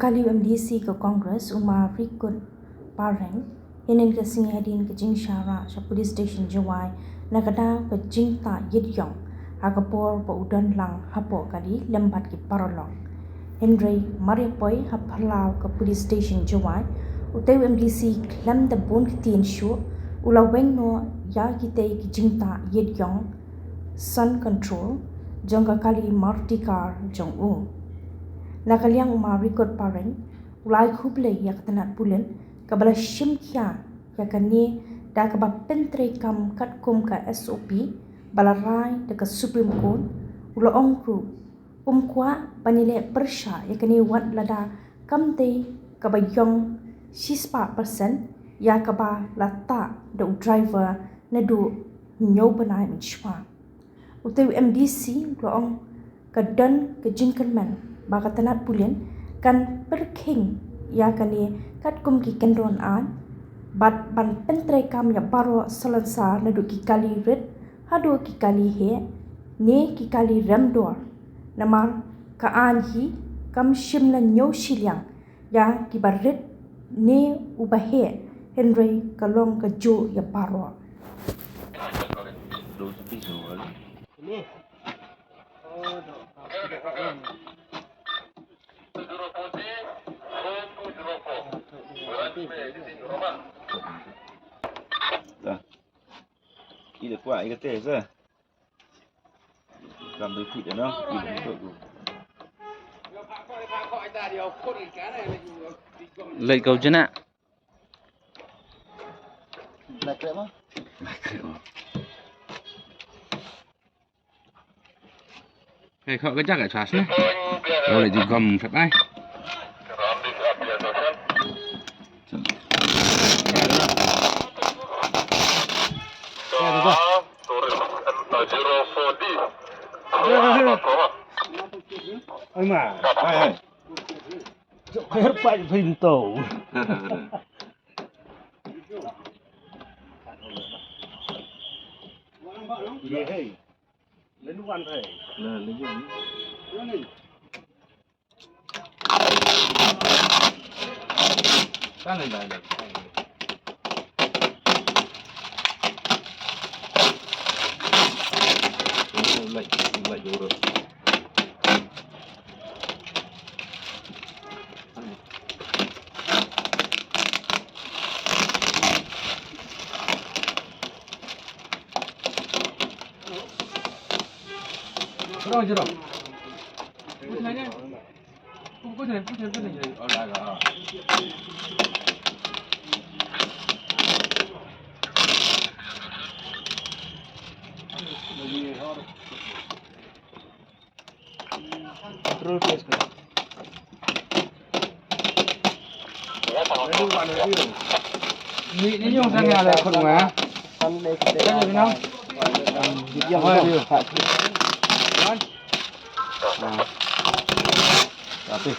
kali MDC ke Kongres Umar Rikut Pareng Hinin ke singi Hadien ke jingtah sa police station Jawai nakada ke jingtah ïong hakapor pa udan lang hapo kali lembat ki parolong Henry Mariapoy hapalau ke police station Jawai utay MDC klam da bon kitien shu ula weng no ya kitay ki jingtah ïong sun control jangka kali martikar jong u nakaliang Umar Rikut Pareng ulai kuble ya ketenat bulan kabala shimkia ya kani da kaba pentre kam kat kum ka SOP balarai dekat Supreme Court ula ongkru kwa panile persha ya kani wat lada kamte kaba yong 6% ya kaba lata da driver nadu nyo banai menshwa utai MDC ula ong kadan ke jingkerman baka tanat bulan kan perking ya kani kat kum ki kendron an bat ban pentre kam ya baro salansa nadu ki kali red hado ki kali he ne ki kali ramdor namar ka an hi kam shimla nyo shilyang ya ki baret ne ubahe Henry kalong ka jo ya baro ini Dah. Ini kuat ini teh sah. Làm được thịt nó, thịt nó được. Lấy cầu chân ạ. Lại kệ mà. Cái họ cái chắc cái trash này. Rồi lại thì gầm phải bay. Ôi mà, hết bệnh phình tổ. Gì hey, lấy nước ăn thầy. Lấy gì? Tăng lên đây. Lạnh vô rồi. Đâu chưa đâu? Cái này nhá. Cái này ở lại rồi. Control place ka. Ini yung sang ada kon ma. Kan ni nang. Yang mana? Kan. Nah. Tapi